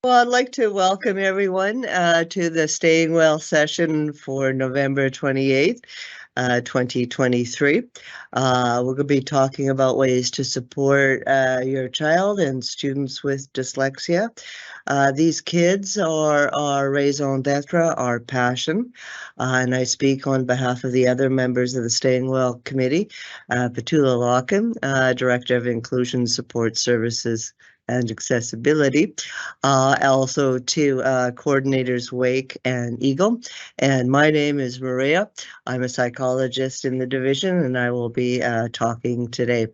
Well, I'd like to welcome everyone to the Staying Well session for November 28th, 2023. We're going to be talking about ways to support your child and students with dyslexia. These kids are our raison d'etre, our passion, and I speak on behalf of the other members of the Staying Well Committee, Potoula Locken, Director of Inclusion Support Services and Accessibility, also to coordinators Wake and Eagle. And my name is Maria. I'm a psychologist in the division, and I will be talking today.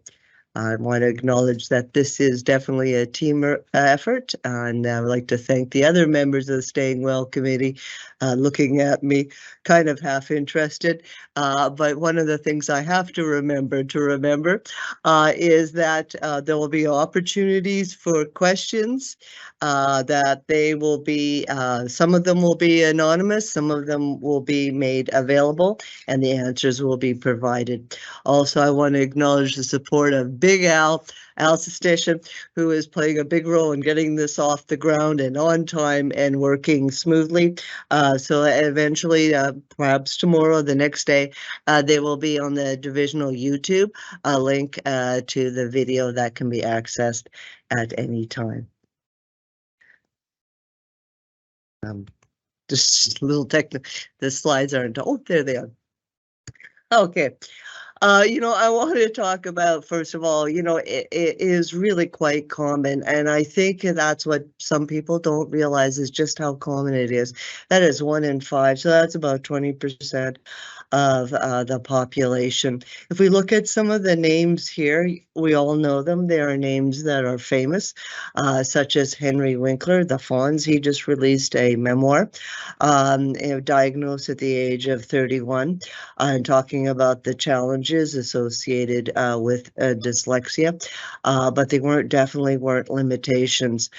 I want to acknowledge that this is definitely a team effort, and I would like to thank the other members of the Staying Well Committee looking at me kind of half interested. But one of the things I have to remember is that there will be opportunities for questions, that they will be, some of them will be anonymous, some of them will be made available, and the answers will be provided. Also, I want to acknowledge the support of Big Al Station, who is playing a big role in getting this off the ground and on time and working smoothly. So eventually, perhaps tomorrow, the next day, they will be on the divisional YouTube, a link to the video that can be accessed at any time. Just a little technical, the slides aren't, oh, there they are. Okay. I wanted to talk about, first of all, it is really quite common. And I think that's what some people don't realize is just how common it is. That is 1 in 5. So that's about 20% of the population. If we look at some of the names here, we all know them. There are names that are famous, such as Henry Winkler, the Fonz. He just released a memoir, diagnosed at the age of 31, and talking about the challenges associated with dyslexia, but they definitely weren't limitations.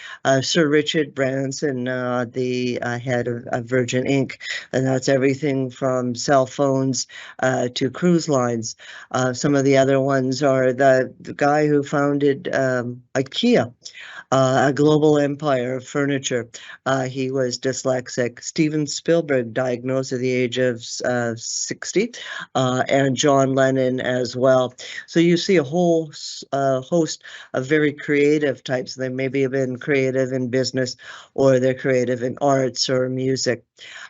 Sir Richard Branson, the head of Virgin Inc., and that's everything from cell phones to cruise lines. Some of the other ones are the guy who founded IKEA, a global empire of furniture. He was dyslexic. Steven Spielberg, diagnosed at the age of 60, and John Lennon as well. So you see a whole host of very creative types. They maybe have been creative in business, or they're creative in arts or music.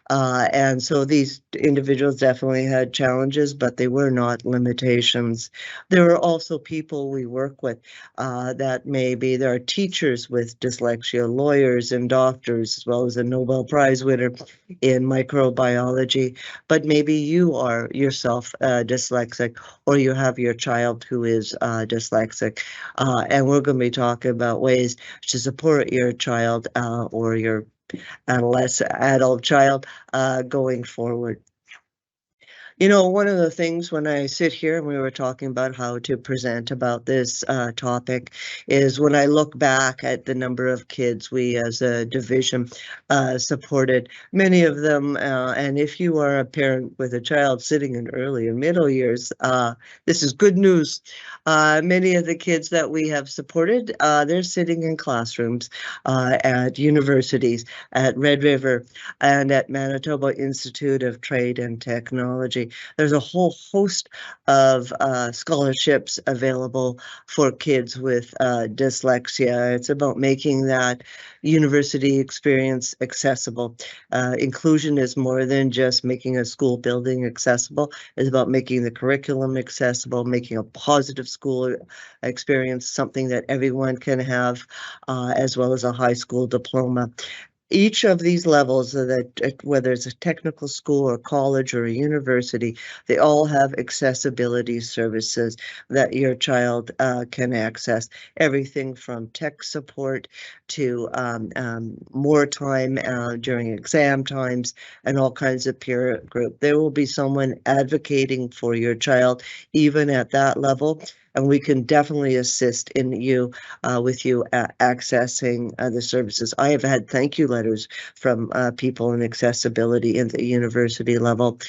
And so these individuals definitely had challenges, but they were not limitations. There are also people we work with that maybe there are teachers with dyslexia, lawyers and doctors, as well as a Nobel Prize winner in microbiology. But maybe you are yourself dyslexic, or you have your child who is dyslexic. And we're going to be talking about ways to support your child or your adult child going forward. One of the things when I sit here and we were talking about how to present about this topic is when I look back at the number of kids we as a division supported, many of them, and if you are a parent with a child sitting in early and middle years, this is good news. Many of the kids that we have supported, they're sitting in classrooms at universities, at Red River, and at Manitoba Institute of Trade and Technology. There's a whole host of scholarships available for kids with dyslexia. It's about making that university experience accessible. Inclusion is more than just making a school building accessible. It's about making the curriculum accessible, making a positive school experience, something that everyone can have, as well as a high school diploma. Each of these levels, whether it's a technical school or college or a university, they all have accessibility services that your child can access. Everything from tech support to more time during exam times and all kinds of peer group. There will be someone advocating for your child, even at that level. And we can definitely assist in you with you accessing the services. I have had thank you letters from people in accessibility in the university level,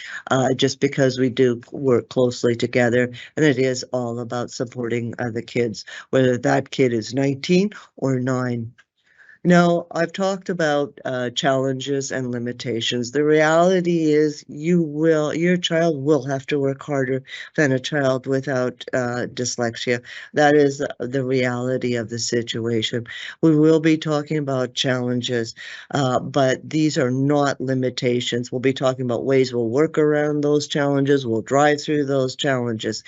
just because we do work closely together, and it is all about supporting the kids, whether that kid is 19 or 9. Now, I've talked about challenges and limitations. The reality is your child will have to work harder than a child without dyslexia. That is the reality of the situation. We will be talking about challenges, but these are not limitations. We'll be talking about ways we'll work around those challenges, we'll drive through those challenges.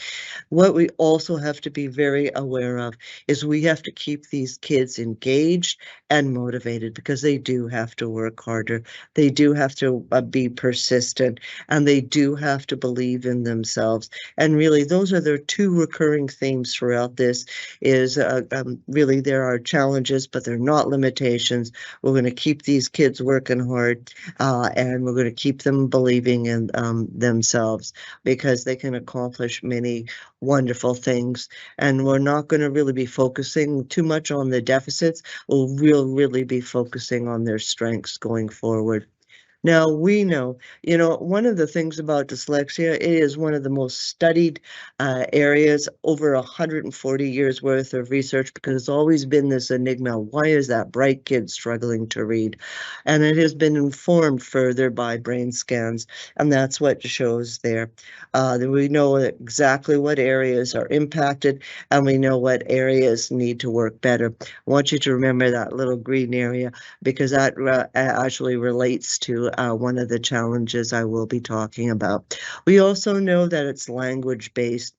What we also have to be very aware of is we have to keep these kids engaged and motivated, because they do have to work harder. They do have to be persistent, and they do have to believe in themselves. And really, those are the two recurring themes throughout this is really there are challenges, but they're not limitations. We're going to keep these kids working hard, and we're going to keep them believing in themselves, because they can accomplish many wonderful things. And we're not going to really be focusing too much on the deficits. We'll really be focusing on their strengths going forward. Now, we know, one of the things about dyslexia, it is one of the most studied areas, over 140 years worth of research, because it's always been this enigma. Why is that bright kid struggling to read? And it has been informed further by brain scans, and that's what shows there. We know exactly what areas are impacted, and we know what areas need to work better. I want you to remember that little green area, because that actually relates to one of the challenges I will be talking about. We also know that it's language-based.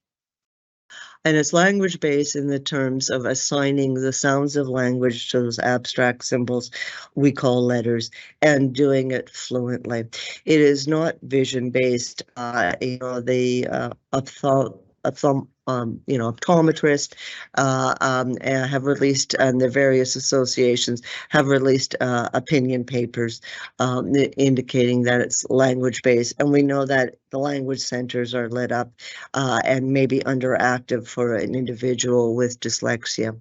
And it's language-based in the terms of assigning the sounds of language to those abstract symbols we call letters, and doing it fluently. It is not vision-based. Optometrists have released, and the various associations have released opinion papers indicating that it's language-based. And we know that the language centers are lit up and maybe underactive for an individual with dyslexia.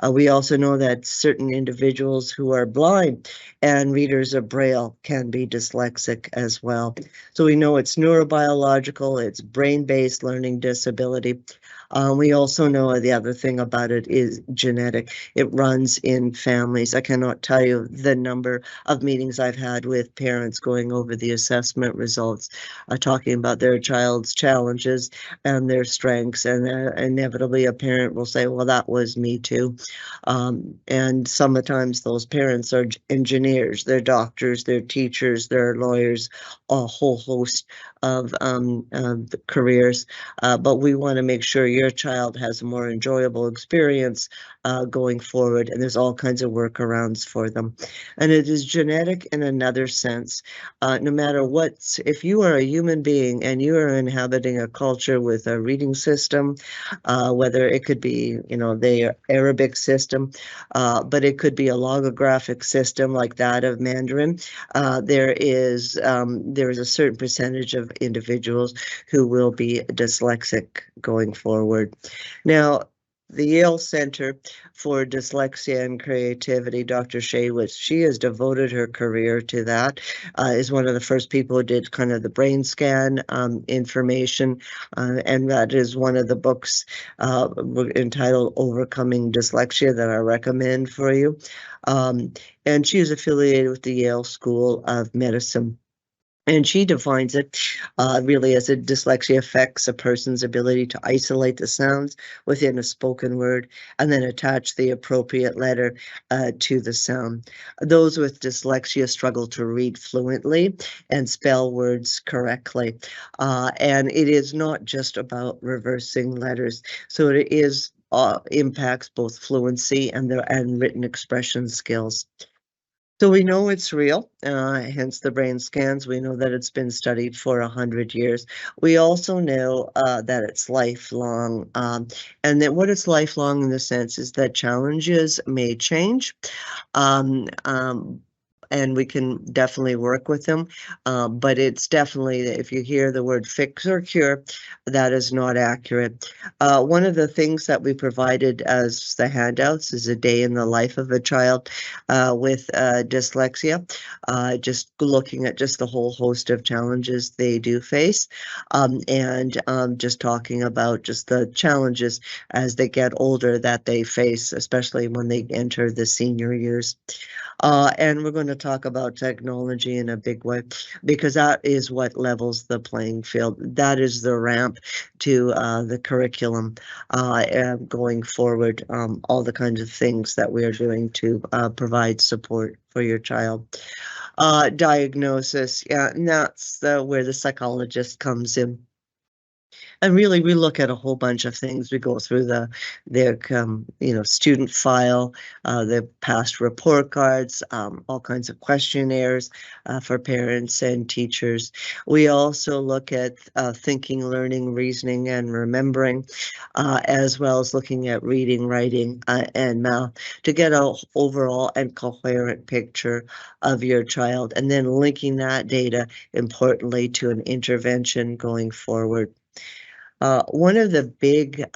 We also know that certain individuals who are blind and readers of Braille can be dyslexic as well. So we know it's neurobiological, it's brain-based learning disability. We also know the other thing about it is genetic. It runs in families. I cannot tell you the number of meetings I've had with parents going over the assessment results, talking about their child's challenges and their strengths. And inevitably a parent will say, well, that was me too. And sometimes those parents are engineers, they're doctors, they're teachers, they're lawyers, a whole host of careers. But we want to make sure your child has a more enjoyable experience going forward, and there's all kinds of workarounds for them. And it is genetic in another sense. No matter what, if you are a human being and you are inhabiting a culture with a reading system, whether it could be, the Arabic system, but it could be a logographic system like that of Mandarin, there is a certain percentage of individuals who will be dyslexic going forward. Now, the Yale Center for Dyslexia and Creativity, Dr. Shaywitz, she has devoted her career to that, is one of the first people who did kind of the brain scan information, and that is one of the books entitled Overcoming Dyslexia that I recommend for you. And she is affiliated with the Yale School of Medicine. And she defines it really as dyslexia affects a person's ability to isolate the sounds within a spoken word and then attach the appropriate letter to the sound. Those with dyslexia struggle to read fluently and spell words correctly. And it is not just about reversing letters. So it is impacts both fluency and written expression skills. So we know it's real, hence the brain scans. We know that it's been studied for 100 years. We also know that it's lifelong, and that what it's lifelong in the sense is that challenges may change, and we can definitely work with them. But it's definitely, if you hear the word fix or cure, that is not accurate. One of the things that we provided as the handouts is a day in the life of a child with dyslexia, just looking at just the whole host of challenges they do face, and just talking about just the challenges as they get older that they face, especially when they enter the senior years. And we're going to talk about technology in a big way because that is what levels the playing field. That is the ramp to the curriculum going forward, all the kinds of things that we are doing to provide support for your child. Diagnosis, yeah, and that's where the psychologist comes in. And really, we look at a whole bunch of things. We go through their student file, the past report cards, all kinds of questionnaires for parents and teachers. We also look at thinking, learning, reasoning, and remembering, as well as looking at reading, writing, and math to get an overall and coherent picture of your child, and then linking that data, importantly, to an intervention going forward. One of the big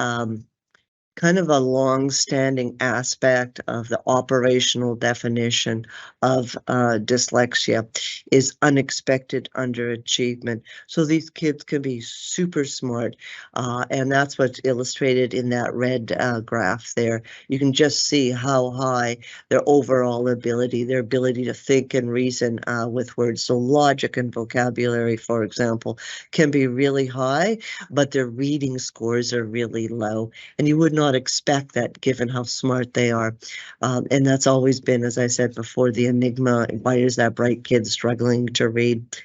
kind of a long-standing aspect of the operational definition of dyslexia is unexpected underachievement. So these kids can be super smart, and that's what's illustrated in that red graph there. You can just see how high their overall ability, their ability to think and reason with words. So logic and vocabulary, for example, can be really high, but their reading scores are really low. And you would not expect that given how smart they are. And that's always been, as I said before, the enigma. Why is that bright kid struggling to read?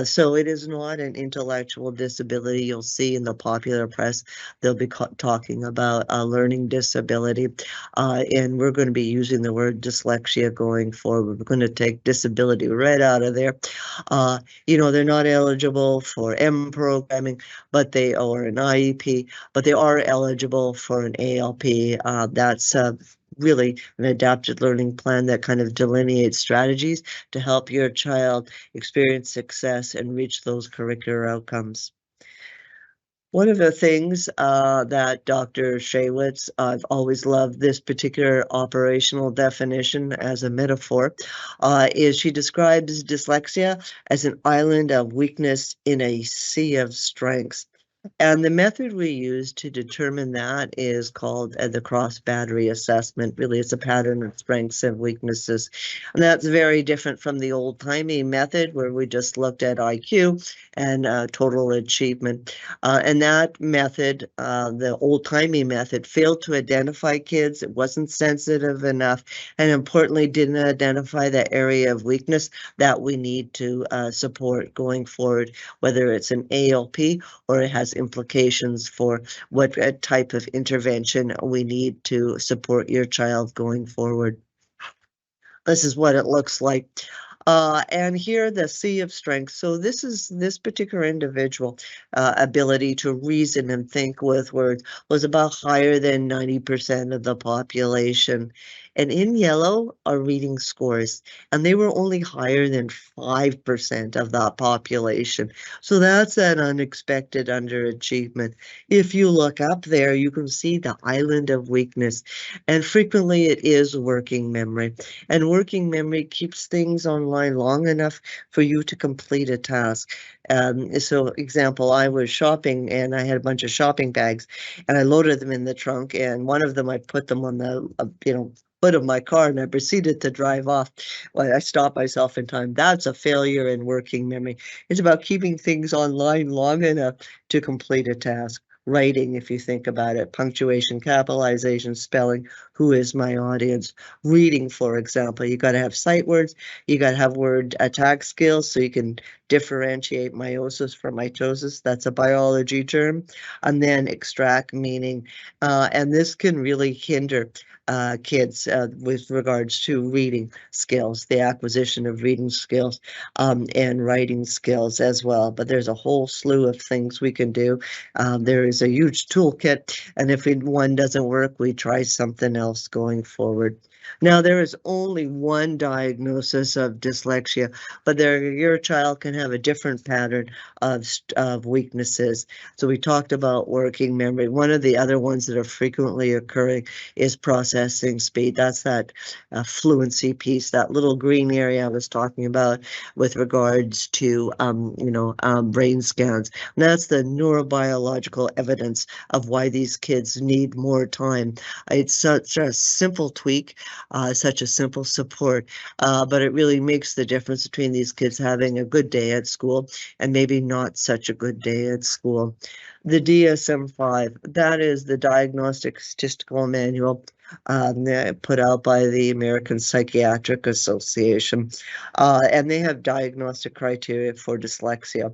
So it is not an intellectual disability. You'll see in the popular press, they'll be talking about a learning disability. And we're going to be using the word dyslexia going forward. We're going to take disability right out of there. They're not eligible for M programming, but they are an IEP, but they are eligible for an ALP. That's really an adapted learning plan that kind of delineates strategies to help your child experience success and reach those curricular outcomes. One of the things that Dr. Shaywitz, I've always loved this particular operational definition as a metaphor, is she describes dyslexia as an island of weakness in a sea of strengths. And the method we use to determine that is called the cross battery assessment. Really, it's a pattern of strengths and weaknesses. And that's very different from the old timey method where we just looked at IQ and total achievement. And that method, the old timey method, failed to identify kids. It wasn't sensitive enough, and importantly, didn't identify the area of weakness that we need to support going forward, whether it's an ALP or it has implications for what type of intervention we need to support your child going forward. This is what it looks like. And here the sea of strength. So this is this particular individual ability to reason and think with words was about higher than 90% of the population. And in yellow are reading scores, and they were only higher than 5% of that population. So that's an unexpected underachievement. If you look up there, you can see the island of weakness, and frequently it is working memory. And working memory keeps things online long enough for you to complete a task. So example, I was shopping and I had a bunch of shopping bags and I loaded them in the trunk, and one of them I put them on the, foot of my car and I proceeded to drive off. Well, I stopped myself in time. That's a failure in working memory. It's about keeping things online long enough to complete a task. Writing, if you think about it, punctuation, capitalization, spelling, who is my audience? Reading, for example, you got to have sight words, you got to have word attack skills so you can differentiate meiosis from mitosis. That's a biology term. And then extract meaning. And this can really hinder kids with regards to reading skills, the acquisition of reading skills, and writing skills as well. But there's a whole slew of things we can do. There is a huge toolkit, and if one doesn't work, we try something else going forward. Now, there is only one diagnosis of dyslexia, but your child can have a different pattern of weaknesses. So we talked about working memory. One of the other ones that are frequently occurring is processing speed. That's that fluency piece, that little green area I was talking about with regards to, brain scans. And that's the neurobiological evidence of why these kids need more time. It's such a simple tweak, such a simple support, but it really makes the difference between these kids having a good day at school and maybe not such a good day at school. The DSM-5, that is the Diagnostic Statistical Manual put out by the American Psychiatric Association, and they have diagnostic criteria for dyslexia.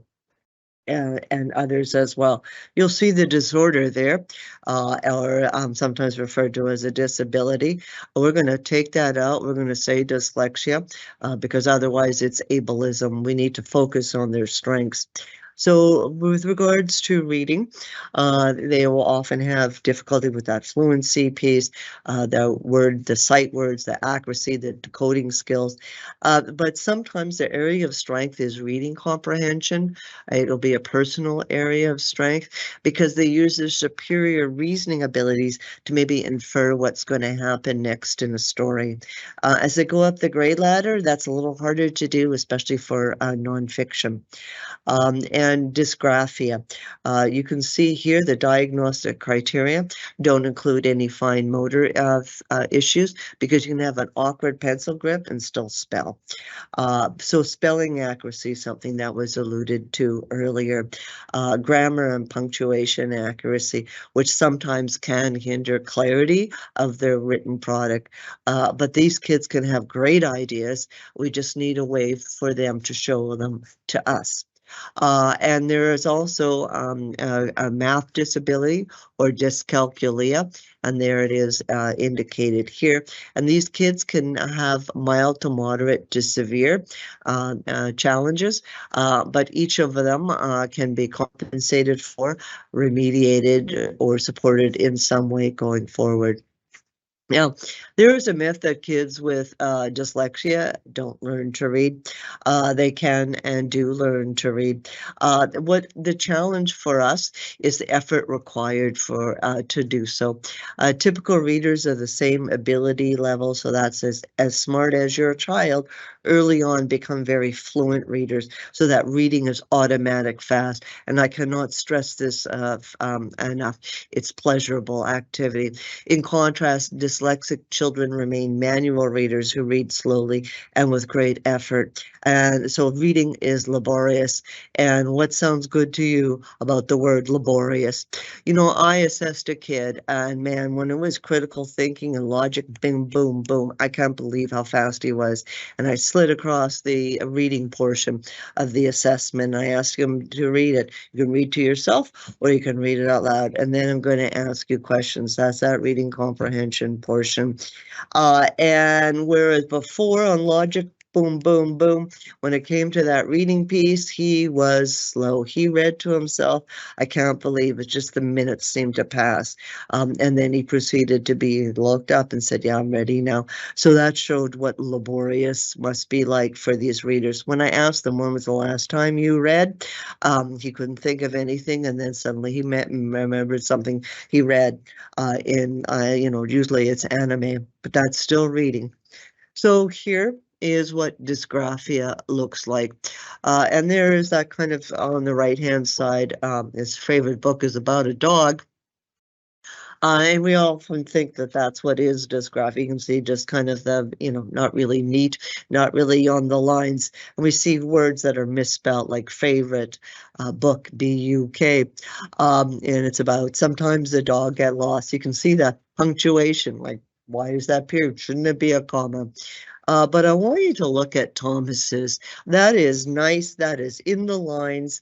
And others as well. You'll see the disorder there, or sometimes referred to as a disability. We're going to take that out. We're going to say dyslexia, because otherwise it's ableism. We need to focus on their strengths. So with regards to reading, they will often have difficulty with that fluency piece, the sight words, the accuracy, the decoding skills. But sometimes the area of strength is reading comprehension. It'll be a personal area of strength because they use their superior reasoning abilities to maybe infer what's going to happen next in a story. As they go up the grade ladder, that's a little harder to do, especially for nonfiction. And dysgraphia. You can see here the diagnostic criteria don't include any fine motor issues because you can have an awkward pencil grip and still spell. So spelling accuracy, something that was alluded to earlier. Grammar and punctuation accuracy, which sometimes can hinder clarity of their written product. But these kids can have great ideas. We just need a way for them to show them to us. And there is also a math disability or dyscalculia, and there it is indicated here. And these kids can have mild to moderate to severe challenges, but each of them can be compensated for, remediated, or supported in some way going forward. Now, there is a myth that kids with dyslexia don't learn to read. They can and do learn to read. What the challenge for us is the effort required for to do so. Typical readers of the same ability level, so that's as smart as your child, early on become very fluent readers, so that reading is automatic fast. And I cannot stress this enough. It's pleasurable activity. In contrast, dyslexic children remain manual readers who read slowly and with great effort. And so reading is laborious. And what sounds good to you about the word laborious? You know, I assessed a kid, and man, when it was critical thinking and logic, bing, boom, boom, I can't believe how fast he was. And I slid across the reading portion of the assessment. I asked him to read it. You can read to yourself or you can read it out loud. And then I'm going to ask you questions. That's that reading comprehension portion. And whereas before on logic, boom, boom, boom, when it came to that reading piece, he was slow. He read to himself. I can't believe it. Just the minutes seemed to pass. And then he proceeded to be looked up and said, yeah, I'm ready now. So that showed what laborious must be like for these readers. When I asked them, when was the last time you read? He couldn't think of anything. And then suddenly he remembered something he read usually it's anime, but that's still reading. So here is what dysgraphia looks like. And there is that kind of on the right-hand side, his favorite book is about a dog. And we often think that that's what is dysgraphia. You can see just kind of the, not really neat, not really on the lines. And we see words that are misspelled, like favorite, book, B-U-K. And it's about sometimes the dog get lost. You can see the punctuation, like, why is that period? Shouldn't it be a comma? But I want you to look at Thomas's. That is nice. That is in the lines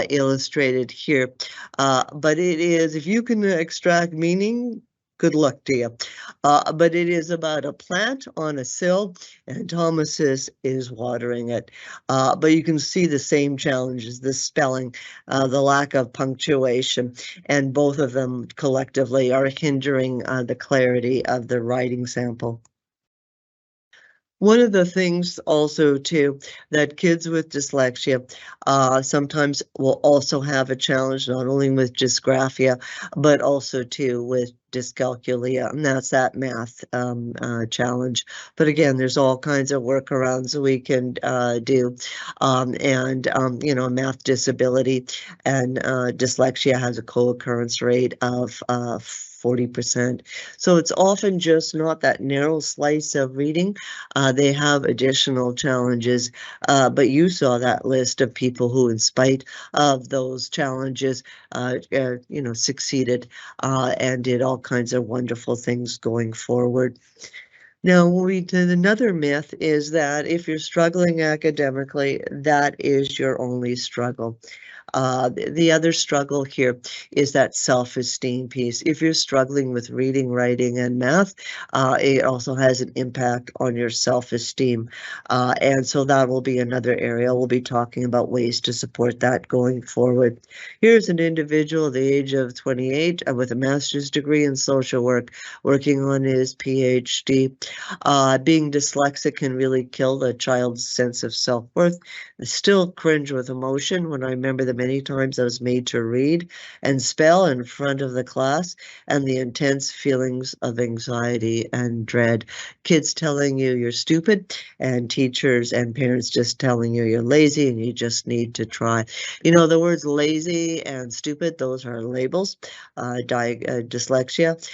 illustrated here. But it is, if you can extract meaning, Good luck to you. But it is about a plant on a sill, and Thomas is watering it. But you can see the same challenges, the spelling, the lack of punctuation, and both of them collectively are hindering the clarity of the writing sample. One of the things also too, that kids with dyslexia sometimes will also have a challenge, not only with dysgraphia, but also too with dyscalculia, and that's that math challenge. But again, there's all kinds of workarounds we can do. You know, math disability and dyslexia has a co-occurrence rate of 40%. So it's often just not that narrow slice of reading. They have additional challenges, but you saw that list of people who, in spite of those challenges, you know, succeeded and did all kinds of wonderful things going forward. Now, we did another myth is that if you're struggling academically, that is your only struggle. The other struggle here is that self-esteem piece. If you're struggling with reading, writing, and math, it also has an impact on your self-esteem. And so that will be another area. We'll be talking about ways to support that going forward. Here's an individual at the age of 28 with a master's degree in social work, working on his PhD. Being dyslexic can really kill a child's sense of self-worth. I still cringe with emotion when I remember the many times I was made to read and spell in front of the class, and the intense feelings of anxiety and dread. Kids telling you you're stupid, and teachers and parents just telling you you're lazy and you just need to try. You know, the words lazy and stupid, those are labels. Dyslexia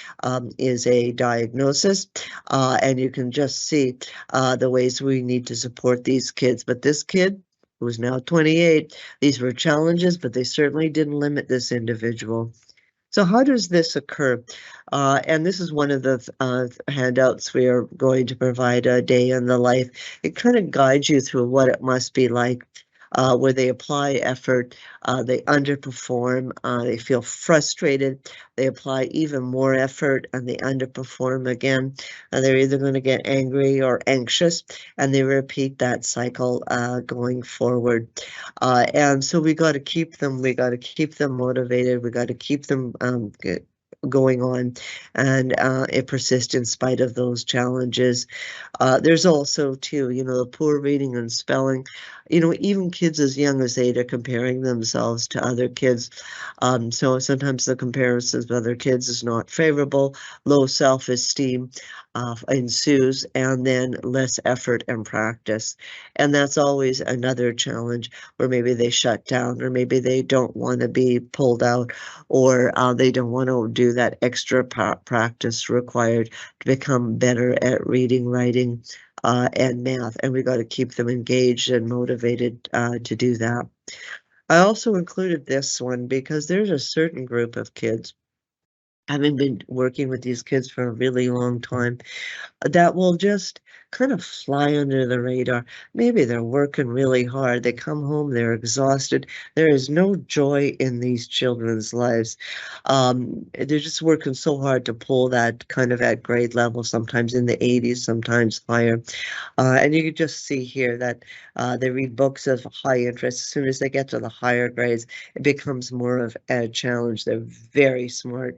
is a diagnosis, and you can just see the ways we need to support these kids. But this kid, who is now 28, these were challenges, but they certainly didn't limit this individual. So how does this occur? And this is one of the handouts we are going to provide, a day in the life. It kind of guides you through what it must be like. Where they apply effort, they underperform, they feel frustrated, they apply even more effort, and they underperform again. They're either going to get angry or anxious, and they repeat that cycle going forward. And so we got to keep them motivated, we got to keep them going on, and it persists in spite of those challenges. There's also too, you know, the poor reading and spelling. You know, even kids as young as 8 are comparing themselves to other kids. So sometimes the comparisons with other kids is not favorable. Low self-esteem ensues, and then less effort and practice. And that's always another challenge, where maybe they shut down, or maybe they don't want to be pulled out, or they don't want to do that extra practice required to become better at reading, writing, and math. And we got to keep them engaged and motivated to do that. I also included this one because there's a certain group of kids, having been working with these kids for a really long time, that will just kind of fly under the radar. Maybe they're working really hard. They come home, they're exhausted. There is no joy in these children's lives. They're just working so hard to pull that kind of at grade level, sometimes in the 80s, sometimes higher. And you can just see here that they read books of high interest. As soon as they get to the higher grades, it becomes more of a challenge. They're very smart.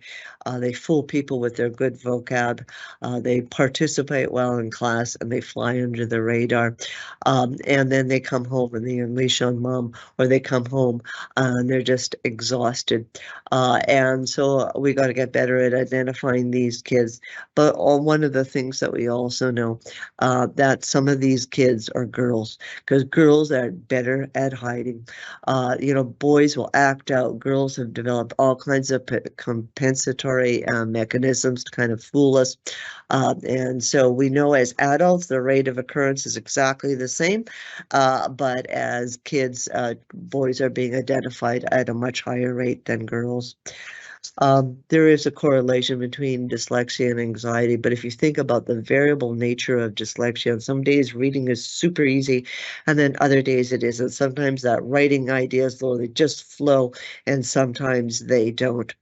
They fool people with their good vocab. They participate well in class, and they fly under the radar. And then they come home and they unleash on mom, or they come home and they're just exhausted. And so we got to get better at identifying these kids. But one of the things that we also know, that some of these kids are girls, because girls are better at hiding. You know, boys will act out. Girls have developed all kinds of compensatory mechanisms to kind of fool us. And so we know as adults, the rate of occurrence is exactly the same, but as kids, boys are being identified at a much higher rate than girls. There is a correlation between dyslexia and anxiety, but if you think about the variable nature of dyslexia, some days reading is super easy, and then other days it isn't. Sometimes that writing ideas, though, they just flow, and sometimes they don't.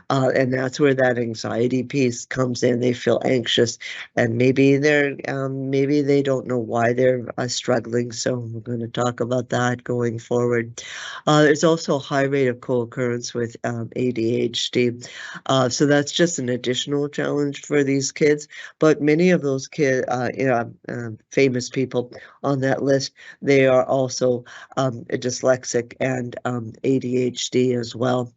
And that's where that anxiety piece comes in. They feel anxious, and maybe they don't know why they're struggling. So we're going to talk about that going forward. There's also a high rate of co-occurrence with ADHD. So that's just an additional challenge for these kids. But many of those famous people on that list, they are also dyslexic and ADHD as well.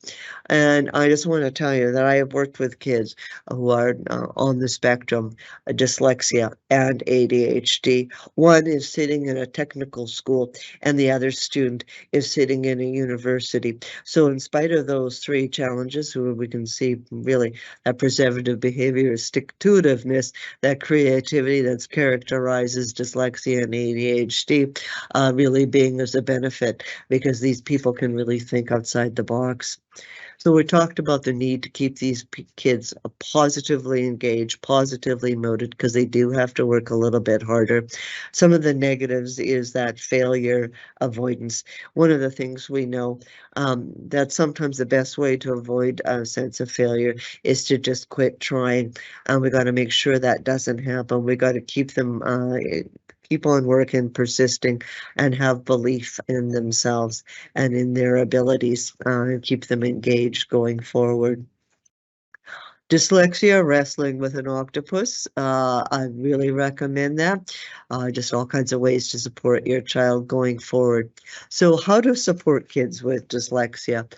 And I just want to tell you that I have worked with kids who are on the spectrum, dyslexia and ADHD. One is sitting in a technical school, and the other student is sitting in a university. So in spite of those three challenges, where we can see really that preservative behavior, stick-to-itiveness, that creativity that characterizes dyslexia and ADHD, really being as a benefit, because these people can really think outside the box. So we talked about the need to keep these kids positively engaged, positively motivated, because they do have to work a little bit harder. Some of the negatives is that failure avoidance. One of the things we know that sometimes the best way to avoid a sense of failure is to just quit trying. And we got to make sure that doesn't happen. We got to keep them keep on working, persisting, and have belief in themselves and in their abilities, and keep them engaged going forward. Dyslexia, wrestling with an octopus. I really recommend that. Just all kinds of ways to support your child going forward. So how to support kids with dyslexia?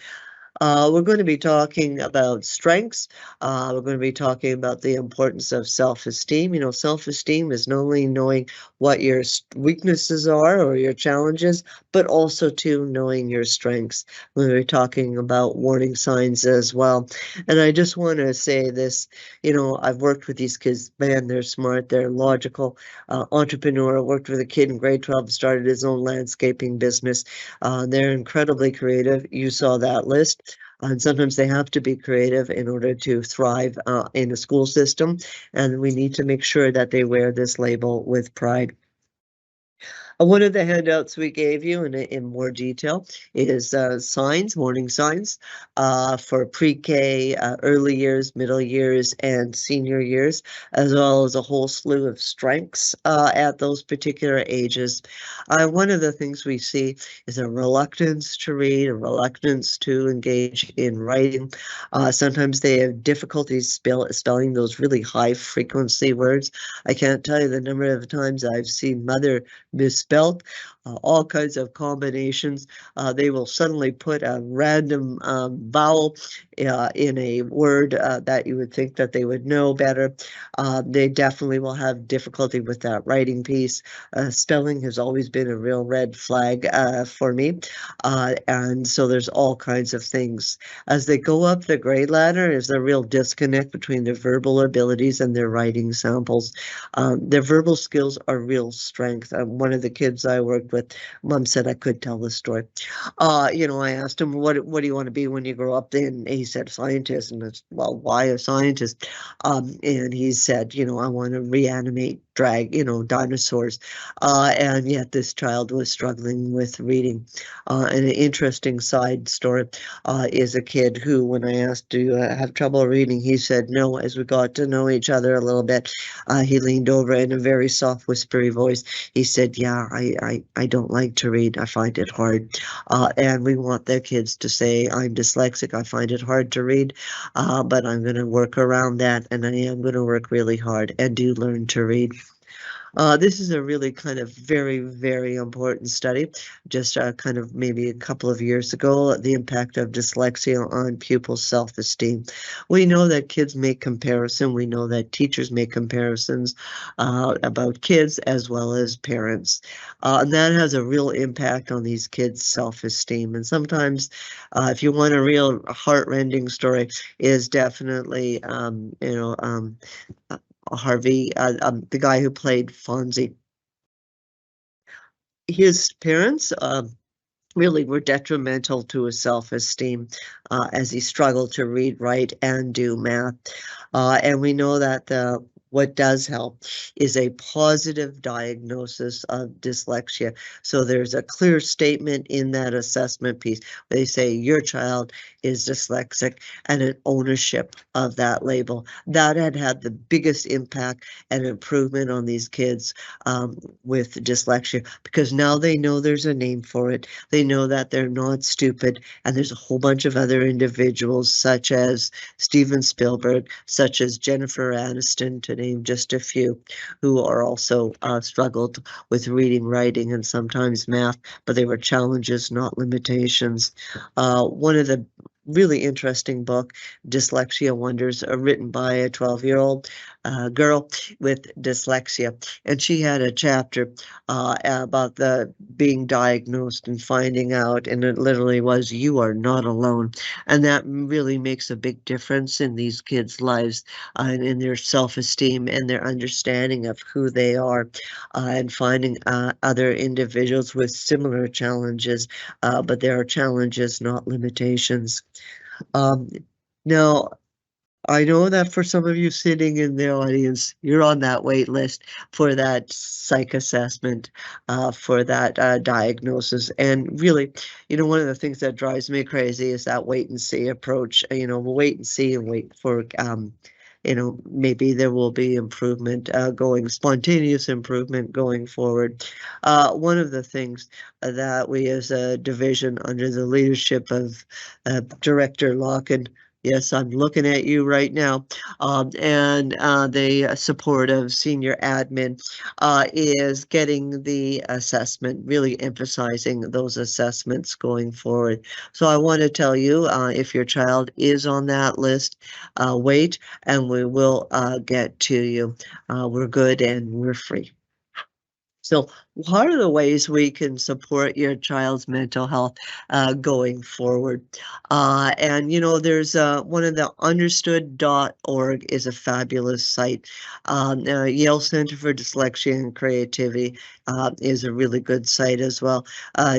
We're going to be talking about strengths. We're going to be talking about the importance of self-esteem. You know, self-esteem is not only knowing what your weaknesses are or your challenges, but also to knowing your strengths. We're going to be talking about warning signs as well. And I just want to say this, you know, I've worked with these kids, man, they're smart, they're logical, entrepreneur. I worked with a kid in grade 12, started his own landscaping business. They're incredibly creative. You saw that list. And sometimes they have to be creative in order to thrive in a school system. And we need to make sure that they wear this label with pride. One of the handouts we gave you in more detail is signs, warning signs for pre-K, early years, middle years, and senior years, as well as a whole slew of strengths at those particular ages. One of the things we see is a reluctance to read, a reluctance to engage in writing. Sometimes they have difficulties spelling those really high frequency words. I can't tell you the number of times I've seen mother misspelled, all kinds of combinations. They will suddenly put a random vowel in a word that you would think that they would know better. They definitely will have difficulty with that writing piece. Spelling has always been a real red flag for me. And so there's all kinds of things. As they go up the grade ladder, is a real disconnect between their verbal abilities and their writing samples. Their verbal skills are real strength. One of the kids I worked with, mom said I could tell the story. You know, I asked him, what do you want to be when you grow up? And he said, scientist. And it's, well, why a scientist? And he said, you know, I want to reanimate dinosaurs. And yet this child was struggling with reading. And an interesting side story is a kid who, when I asked, do you have trouble reading? He said, no. As we got to know each other a little bit, he leaned over in a very soft, whispery voice. He said, yeah, I don't like to read. I find it hard. And we want their kids to say, I'm dyslexic. I find it hard to read, but I'm going to work around that, and I am going to work really hard and do learn to read. This is a really kind of very, very important study, just kind of maybe a couple of years ago, the impact of dyslexia on pupil self-esteem. We know that kids make comparison. We know that teachers make comparisons about kids as well as parents. And that has a real impact on these kids' self-esteem. And sometimes, if you want a real heart-rending story, is definitely, Harvey, the guy who played Fonzie. His parents really were detrimental to his self-esteem as he struggled to read, write, and do math. And we know that what does help is a positive diagnosis of dyslexia. So there's a clear statement in that assessment piece. They say your child is dyslexic and an ownership of that label. That had the biggest impact and improvement on these kids with dyslexia, because now they know there's a name for it. They know that they're not stupid, and there's a whole bunch of other individuals such as Steven Spielberg, such as Jennifer Aniston, to name just a few, who are also struggled with reading, writing, and sometimes math, but they were challenges, not limitations. One of the really interesting book, Dyslexia Wonders, written by a 12-year-old girl with dyslexia. And she had a chapter about the being diagnosed and finding out, and it literally was, you are not alone. And that really makes a big difference in these kids' lives and in their self-esteem and their understanding of who they are, and finding other individuals with similar challenges, but there are challenges, not limitations. Um, Now, I know that for some of you sitting in the audience, you're on that wait list for that psych assessment, for that diagnosis. And really, one of the things that drives me crazy is that wait and see approach. We'll wait and see and wait for, maybe there will be improvement spontaneous improvement going forward. One of the things that we as a division under the leadership of Director Locken, yes, I'm looking at you right now. And the support of senior admin is getting the assessment, really emphasizing those assessments going forward. So I want to tell you, if your child is on that list, wait, and we will get to you. We're good and we're free. So what are the ways we can support your child's mental health going forward? And there's one of the understood.org is a fabulous site. Yale Center for Dyslexia and Creativity is a really good site as well.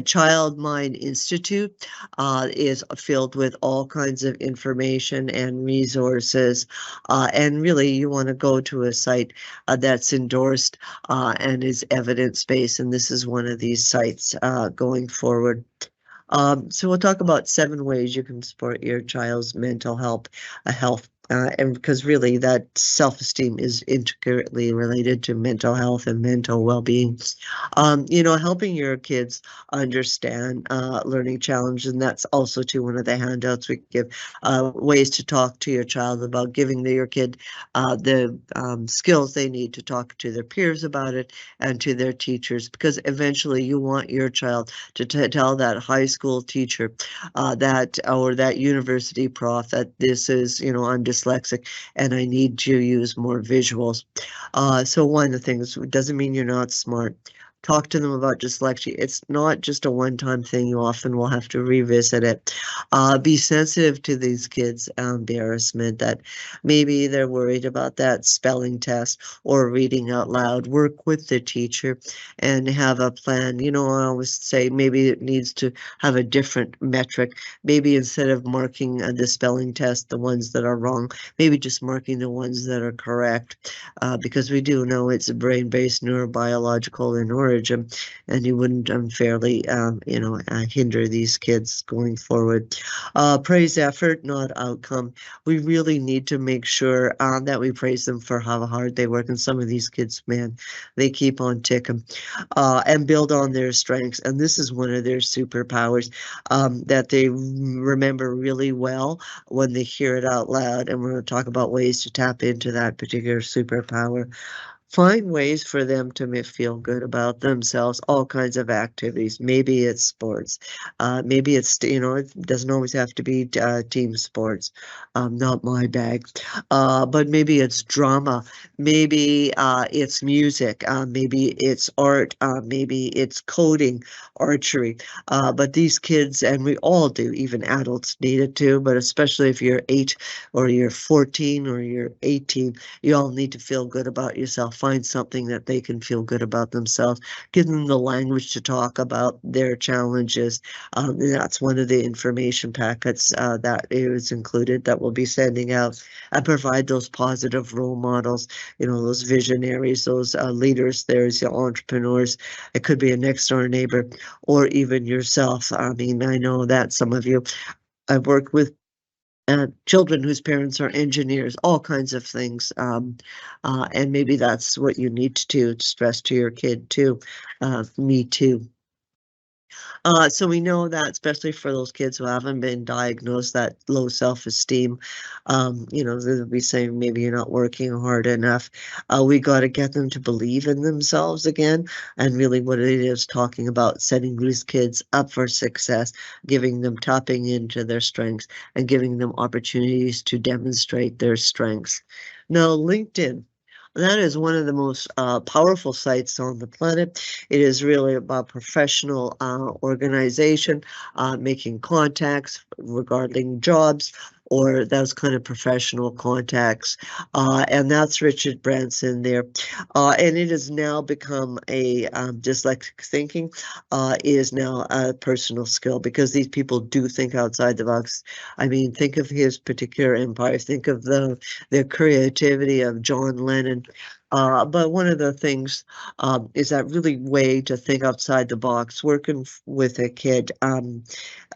Child Mind Institute is filled with all kinds of information and resources. And really, you want to go to a site that's endorsed and is evidence-based, and this is one of these sites going forward. So we'll talk about 7 ways you can support your child's mental health, and because really that self-esteem is intricately related to mental health and mental well-being. Helping your kids understand learning challenges, and that's also to one of the handouts we give, ways to talk to your child about giving your kid the skills they need to talk to their peers about it and to their teachers, because eventually you want your child to tell that high school teacher or that university prof that this is, I'm dyslexic and I need to use more visuals. So one of the things, doesn't mean you're not smart. Talk to them about dyslexia. It's not just a one-time thing. You often will have to revisit it. Be sensitive to these kids' embarrassment, that maybe they're worried about that spelling test or reading out loud. Work with the teacher and have a plan. I always say maybe it needs to have a different metric. Maybe instead of marking the spelling test, the ones that are wrong, maybe just marking the ones that are correct, because we do know it's a brain-based neurobiological in origin, and you wouldn't unfairly, hinder these kids going forward. Praise effort, not outcome. We really need to make sure that we praise them for how hard they work. And some of these kids, man, they keep on ticking, and build on their strengths. And this is one of their superpowers that they remember really well when they hear it out loud. And we're going to talk about ways to tap into that particular superpower. Find ways for them to feel good about themselves, all kinds of activities. Maybe it's sports. Maybe it's, it doesn't always have to be team sports. Not my bag. But maybe it's drama. Maybe it's music. Maybe it's art. Maybe it's coding, archery. But these kids, and we all do, even adults need it too, but especially if you're 8 or you're 14 or you're 18, you all need to feel good about yourself. find something that they can feel good about themselves, give them the language to talk about their challenges. And that's one of the information packets that is included that we'll be sending out, and provide those positive role models, those visionaries, those leaders. There's the entrepreneurs. It could be a next door neighbor or even yourself. I mean, I know that some of you, I've worked with children whose parents are engineers, all kinds of things. And maybe that's what you need to stress to your kid too. Me too. So we know that, especially for those kids who haven't been diagnosed, that low self-esteem, they'll be saying maybe you're not working hard enough. We got to get them to believe in themselves again. And really what it is talking about setting these kids up for success, giving them, tapping into their strengths and giving them opportunities to demonstrate their strengths. Now, LinkedIn. That is one of the most powerful sites on the planet. It is really about professional organization, making contacts regarding jobs or those kind of professional contacts. And that's Richard Branson there. And it has now become a dyslexic thinking is now a personal skill, because these people do think outside the box. I mean, think of his particular empire. Think of the creativity of John Lennon. But one of the things is that really way to think outside the box. Working with a kid,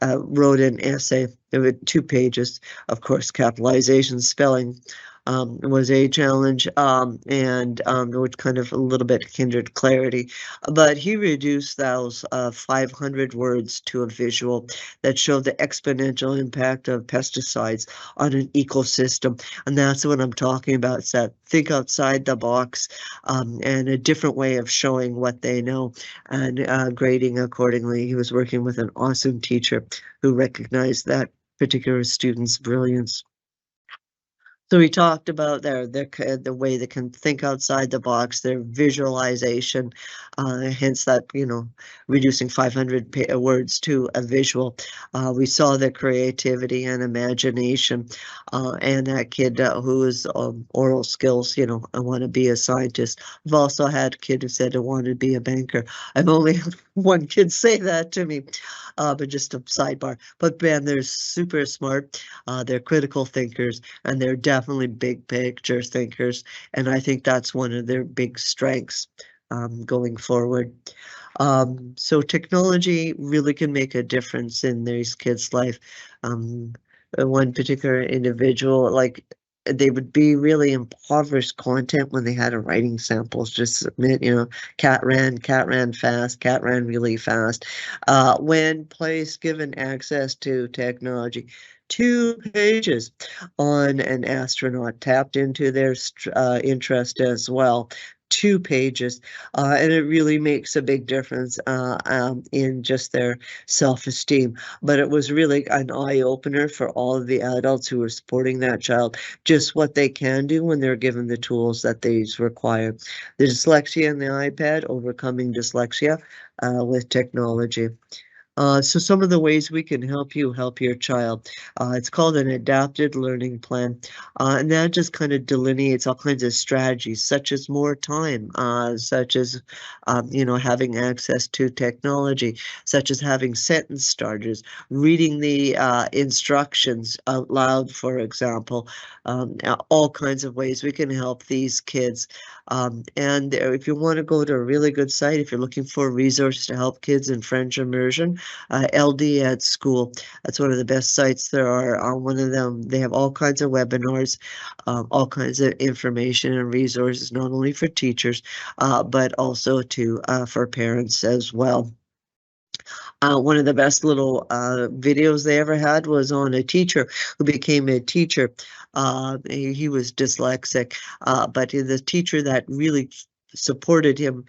wrote an essay. There were 2 pages. Of course, capitalization, spelling was a challenge, and which kind of a little bit hindered clarity. But he reduced those 500 words to a visual that showed the exponential impact of pesticides on an ecosystem. And that's what I'm talking about. It's that think outside the box, and a different way of showing what they know and grading accordingly. He was working with an awesome teacher who recognized that particular student's brilliance. So we talked about the way they can think outside the box, their visualization, hence that, reducing 500 words to a visual. We saw the creativity and imagination, and that kid who is oral skills, I want to be a scientist. I've also had a kid who said I want to be a banker. I've only had one kid say that to me, but just a sidebar. But man, they're super smart. They're critical thinkers, and they're definitely big picture thinkers. And I think that's one of their big strengths going forward. So technology really can make a difference in these kids' life. One particular individual, like, they would be really impoverished content when they had a writing samples. Just submit, cat ran fast, cat ran really fast. When place given access to technology, 2 pages on an astronaut, tapped into their interest as well. 2 pages, and it really makes a big difference in just their self-esteem. But it was really an eye-opener for all of the adults who were supporting that child, just what they can do when they're given the tools that they require. The dyslexia and the iPad, overcoming dyslexia with technology. So some of the ways we can help you help your child. It's called an adapted learning plan. And that just kind of delineates all kinds of strategies, such as more time, such as, having access to technology, such as having sentence starters, reading the instructions out loud, for example, all kinds of ways we can help these kids. And if you want to go to a really good site, if you're looking for a resource to help kids in French immersion, LD at School. That's one of the best sites there are. On one of them, they have all kinds of webinars, all kinds of information and resources, not only for teachers, but also for parents as well. One of the best little videos they ever had was on a teacher who became a teacher. He was dyslexic, but the teacher that really supported him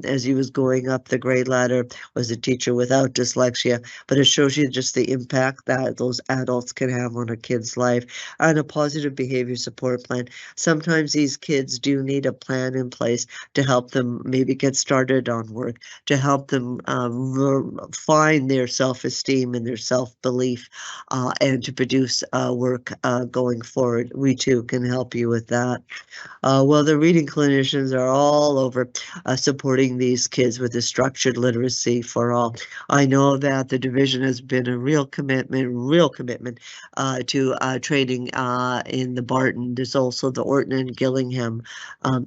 as he was going up the grade ladder, was a teacher without dyslexia, but it shows you just the impact that those adults can have on a kid's life, and a positive behavior support plan. Sometimes these kids do need a plan in place to help them maybe get started on work, to help them find their self-esteem and their self-belief, and to produce work going forward. We too can help you with that. Well, the reading clinicians are all over supporting these kids with the structured literacy for all. I know that the division has been a real commitment to training in the Barton. There's also the Orton and Gillingham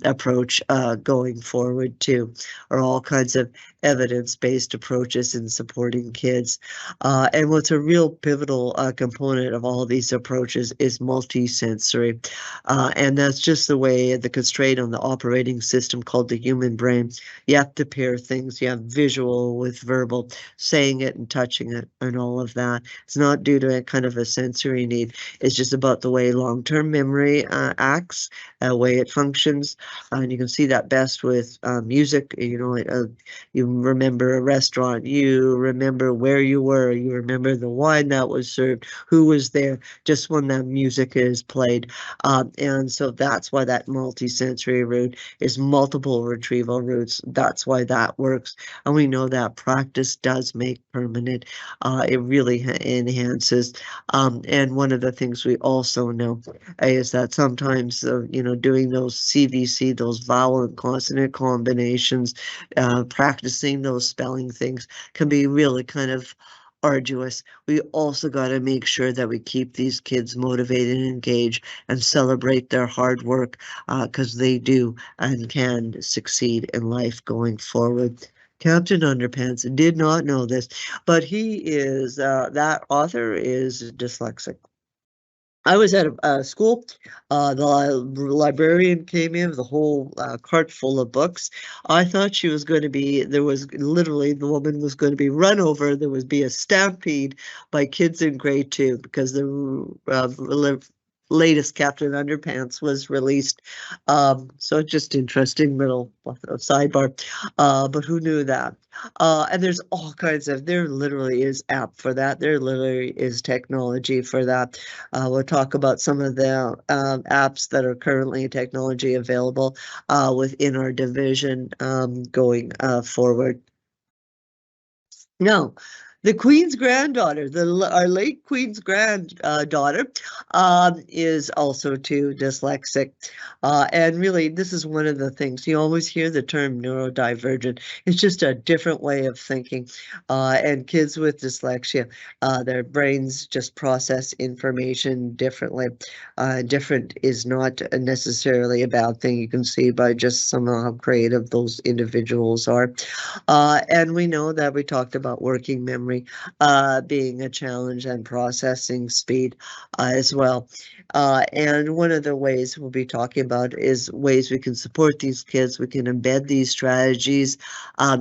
approach going forward too, or all kinds of evidence-based approaches in supporting kids. And what's a real pivotal component of all these approaches is multisensory. And that's just the way the constraint on the operating system called the human brain. You have to pair things. You have visual with verbal, saying it and touching it and all of that. It's not due to a kind of a sensory need. It's just about the way long-term memory acts, the way it functions. And you can see that best with music. You know, you remember a restaurant, you remember where you were, you remember the wine that was served, who was there, just when that music is played. And so that's why that multi-sensory route is multiple retrieval routes. That's why that works. And we know that practice does make permanent. It really enhances. And one of the things we also know is that sometimes, you know, doing those CVC, those vowel and consonant combinations, practicing those spelling things can be really kind of arduous. We also got to make sure that we keep these kids motivated and engaged and celebrate their hard work, because they do and can succeed in life going forward. Captain Underpants did not know this, but he is, that author is dyslexic. I was at a school. The librarian came in with a whole cart full of books. I thought she was going to be, there was literally, the woman was going to be run over. There would be a stampede by kids in grade 2 because the latest Captain Underpants was released. So just interesting little sidebar. But who knew that? And there's all kinds of, there literally is app for that. There literally is technology for that. We'll talk about some of the apps that are currently technology available within our division going forward. Now, the Queen's granddaughter, our late Queen's granddaughter, is also too dyslexic. And really, this is one of the things, you always hear the term neurodivergent. It's just a different way of thinking. And kids with dyslexia, their brains just process information differently. Different is not necessarily a bad thing. You can see by just some of how creative those individuals are. And we know that we talked about working memory being a challenge and processing speed as well. And one of the ways we'll be talking about is ways we can support these kids. We can embed these strategies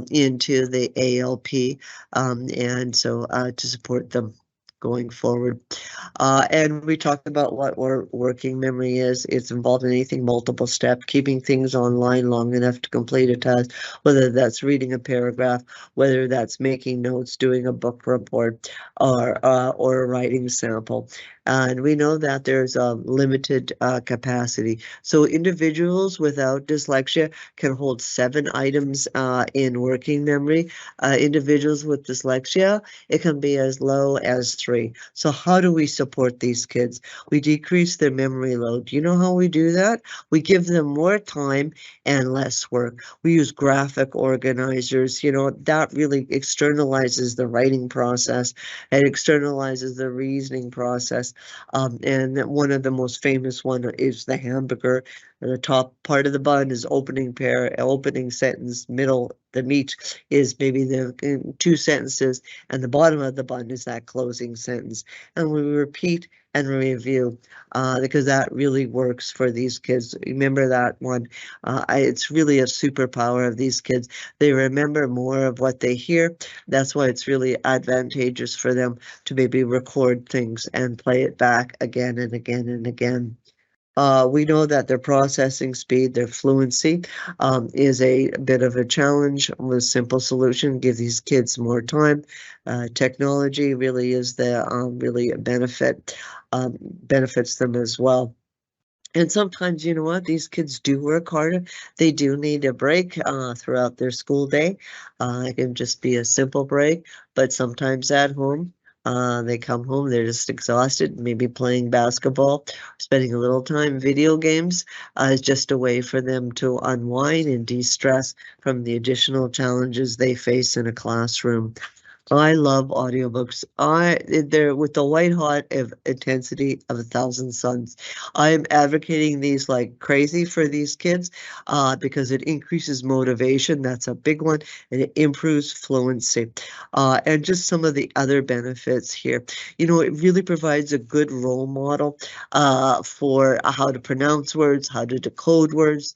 into the ALP, and so to support them going forward. And we talked about what working memory is. It's involved in anything multiple step, keeping things online long enough to complete a task, whether that's reading a paragraph, whether that's making notes, doing a book report, or a writing sample. And we know that there's a limited capacity. So individuals without dyslexia can hold 7 items in working memory. Individuals with dyslexia, it can be as low as 3. So how do we support these kids? We decrease their memory load. Do you know how we do that? We give them more time and less work. We use graphic organizers. You know, that really externalizes the writing process and externalizes the reasoning process. And one of the most famous one is the hamburger. The top part of the bun is opening sentence, middle, the meat is maybe the 2 sentences, and the bottom of the bun is that closing sentence. And we repeat and review because that really works for these kids. Remember that one. It's really a superpower of these kids. They remember more of what they hear. That's why it's really advantageous for them to maybe record things and play it back again and again and again. We know that their processing speed, their fluency, is a bit of a challenge. With simple solution, give these kids more time. Technology really is the really a benefits them as well. And sometimes, you know what, these kids do work harder. They do need a break throughout their school day. It can just be a simple break, but sometimes at home, they come home, they're just exhausted, maybe playing basketball, spending a little time video games is just a way for them to unwind and de-stress from the additional challenges they face in a classroom. I love audiobooks. They're with the white hot of intensity of a thousand suns. I am advocating these like crazy for these kids because it increases motivation. That's a big one, and it improves fluency. And just some of the other benefits here. You know, it really provides a good role model for how to pronounce words, how to decode words.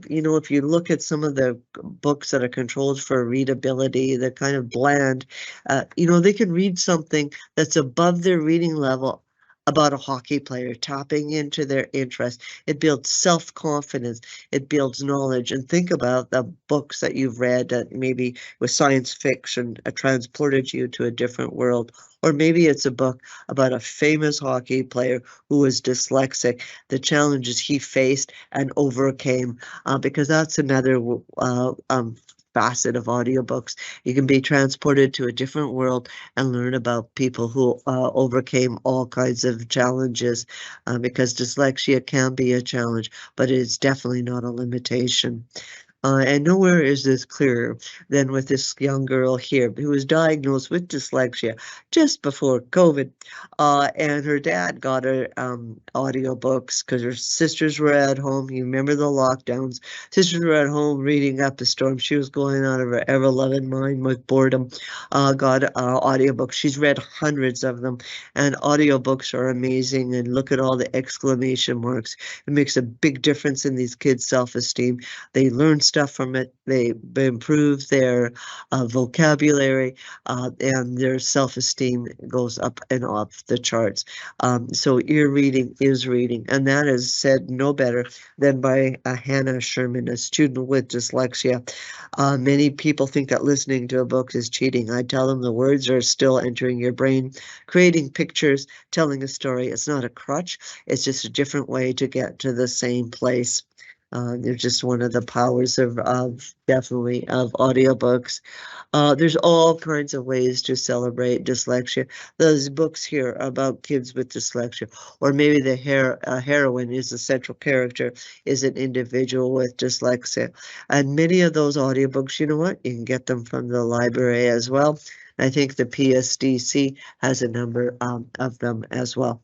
You know, if you look at some of the books that are controlled for readability, they're kind of bland. You know, they can read something that's above their reading level about a hockey player, tapping into their interest. It builds self-confidence, it builds knowledge. And think about the books that you've read that maybe with science fiction transported you to a different world. Or maybe it's a book about a famous hockey player who was dyslexic, the challenges he faced and overcame, because that's another facet of audiobooks. You can be transported to a different world and learn about people who overcame all kinds of challenges, because dyslexia can be a challenge, but it's definitely not a limitation. And nowhere is this clearer than with this young girl here who was diagnosed with dyslexia just before COVID. And her dad got her audiobooks because her sisters were at home. You remember the lockdowns. Sisters were at home reading up a storm. She was going out of her ever-loving mind with boredom. Got audiobooks. She's read hundreds of them. And audiobooks are amazing. And look at all the exclamation marks. It makes a big difference in these kids' self-esteem. They learn stuff from it. They improve their vocabulary, and their self-esteem goes up and off the charts. So ear reading is reading, and that is said no better than by Hannah Sherman, a student with dyslexia. Many people think that listening to a book is cheating. I tell them the words are still entering your brain, creating pictures, telling a story. It's not a crutch. It's just a different way to get to the same place. They're just one of the powers of definitely of audiobooks. There's all kinds of ways to celebrate dyslexia. Those books here about kids with dyslexia, or maybe the heroine is the central character, is an individual with dyslexia. And many of those audiobooks, you know what, you can get them from the library as well. I think the PSDC has a number of them as well.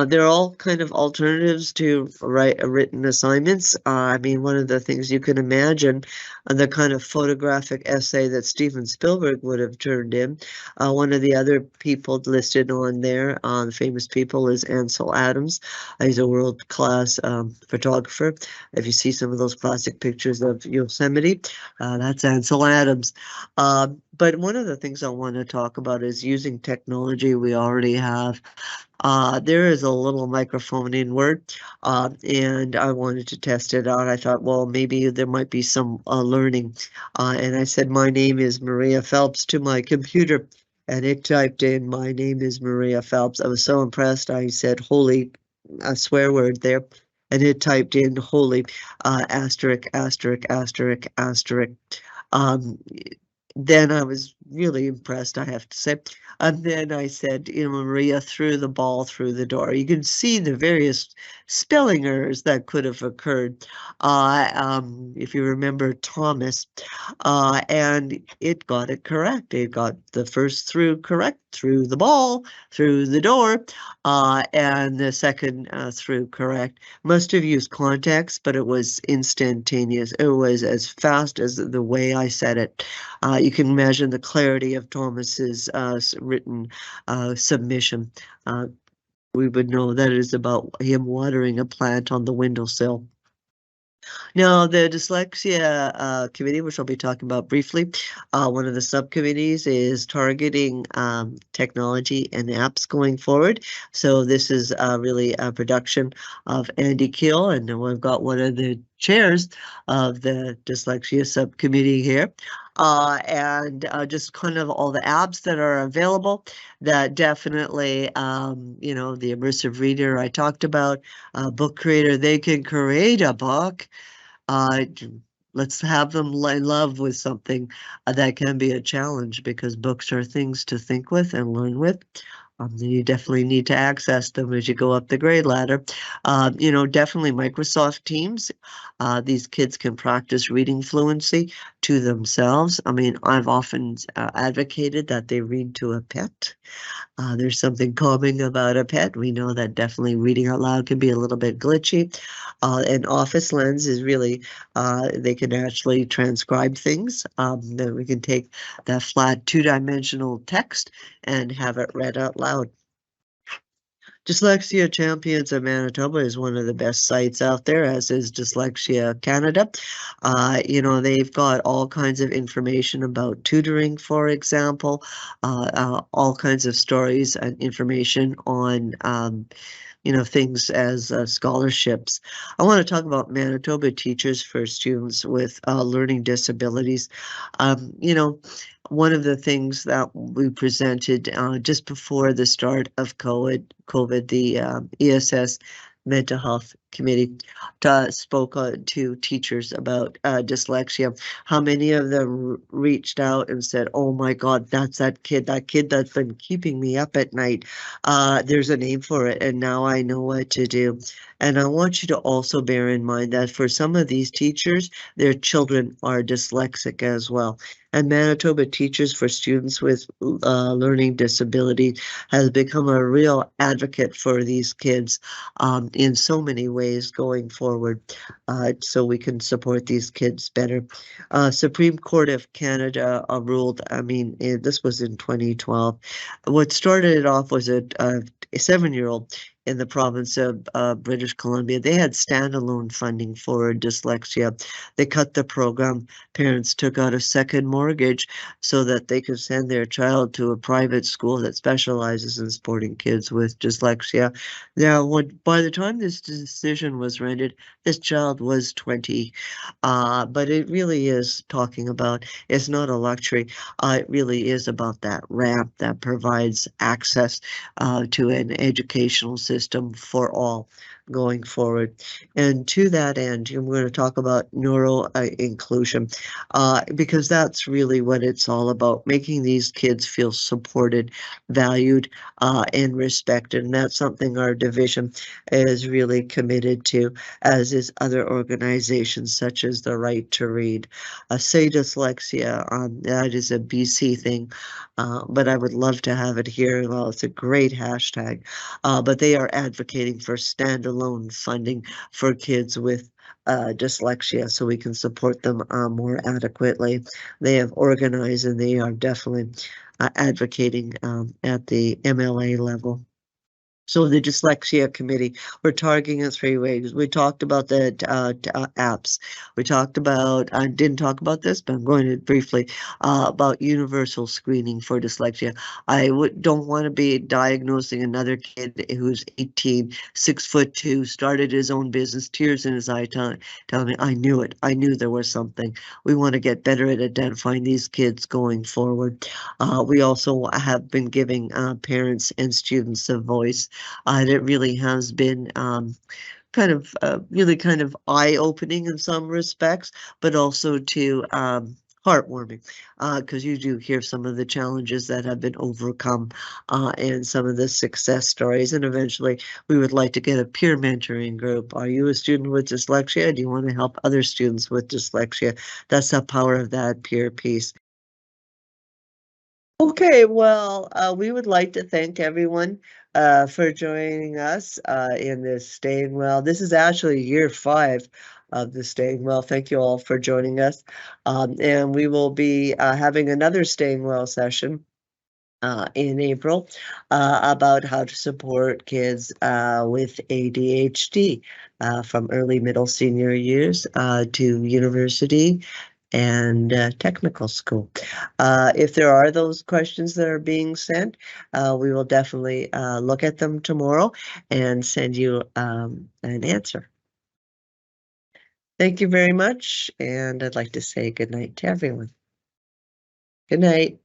They're all kind of alternatives to written assignments. I mean, one of the things you can imagine, the kind of photographic essay that Steven Spielberg would have turned in. One of the other people listed on there, the famous people, is Ansel Adams. He's a world-class photographer. If you see some of those classic pictures of Yosemite, that's Ansel Adams. But one of the things I want to talk about is using technology we already have. There is a little microphone in Word, and I wanted to test it out. I thought, well, maybe there might be some learning. And I said, my name is Maria Phelps to my computer, and it typed in, my name is Maria Phelps. I was so impressed. I said, holy, a swear word there. And it typed in holy, asterisk, asterisk, asterisk, asterisk. Um, then I was really impressed, I have to say. And then I said, you know, Maria threw the ball through the door. You can see the various spelling errors that could have occurred. If you remember Thomas, and it got it correct. It got the first through correct, threw the ball through the door, and the second through correct. Must have used context, but it was instantaneous. It was as fast as the way I said it. You can imagine the clarity of Thomas's written submission. We would know that it is about him watering a plant on the windowsill. Now, the dyslexia committee, which I'll be talking about briefly, one of the subcommittees is targeting technology and apps going forward. So this is really a production of Andy Keel, and then we've got one of the chairs of the dyslexia subcommittee here. And just kind of all the apps that are available that definitely, you know, the immersive reader I talked about, book creator, they can create a book. Uh, let's have them in love with something that can be a challenge, because books are things to think with and learn with. You definitely need to access them as you go up the grade ladder. You know, definitely Microsoft Teams. These kids can practice reading fluency to themselves. I mean, I've often advocated that they read to a pet. There's something calming about a pet. We know that definitely reading out loud can be a little bit glitchy. And Office Lens is really, they can actually transcribe things. Then we can take that flat two-dimensional text and have it read out loud. Dyslexia Champions of Manitoba is one of the best sites out there, as is Dyslexia Canada. You know, they've got all kinds of information about tutoring, for example, all kinds of stories and information on you know, things as scholarships. I want to talk about Manitoba Teachers for Students with Learning Disabilities. You know, one of the things that we presented just before the start of COVID, the ESS Mental Health Committee spoke to teachers about dyslexia. How many of them reached out and said, "Oh my God, that's that kid that's been keeping me up at night. There's a name for it, and now I know what to do." And I want you to also bear in mind that for some of these teachers, their children are dyslexic as well. And Manitoba Teachers for Students with Learning Disability has become a real advocate for these kids in so many ways going forward, so we can support these kids better. Supreme Court of Canada ruled, I mean, this was in 2012. What started it off was a 7-year-old in the province of British Columbia. They had standalone funding for dyslexia. They cut the program. Parents took out a second mortgage so that they could send their child to a private school that specializes in supporting kids with dyslexia. Now, by the time this decision was rendered, this child was 20. But it really is talking about, it's not a luxury. It really is about that ramp that provides access to an educational system for all going forward. And to that end, I'm going to talk about neuro inclusion, because that's really what it's all about, making these kids feel supported, valued, and respected. And that's something our division is really committed to, as is other organizations such as the Right to Read. Say Dyslexia, that is a BC thing, but I would love to have it here. Well, it's a great hashtag, but they are advocating for standalone funding for kids with dyslexia so we can support them more adequately. They have organized and they are definitely advocating at the MLA level. So the Dyslexia Committee, we're targeting in 3 ways. We talked about the apps. We talked about, I didn't talk about this, but I'm going to briefly, about universal screening for dyslexia. I don't want to be diagnosing another kid who's 18, 6'2", started his own business, tears in his eye, telling me, I knew it. I knew there was something. We want to get better at identifying these kids going forward. We also have been giving parents and students a voice. And it really has been kind of really kind of eye-opening in some respects, but also to heartwarming, because you do hear some of the challenges that have been overcome and some of the success stories. And eventually we would like to get a peer mentoring group. Are you a student with dyslexia? Do you want to help other students with dyslexia? That's the power of that peer piece. Okay, well, we would like to thank everyone for joining us in this Staying Well. This is actually year 5 of the Staying Well. Thank you all for joining us. And we will be having another Staying Well session in April about how to support kids with ADHD from early, middle, senior years to university and technical school. If there are those questions that are being sent, we will definitely look at them tomorrow and send you an answer. Thank you very much, and I'd like to say good night to everyone. Good night.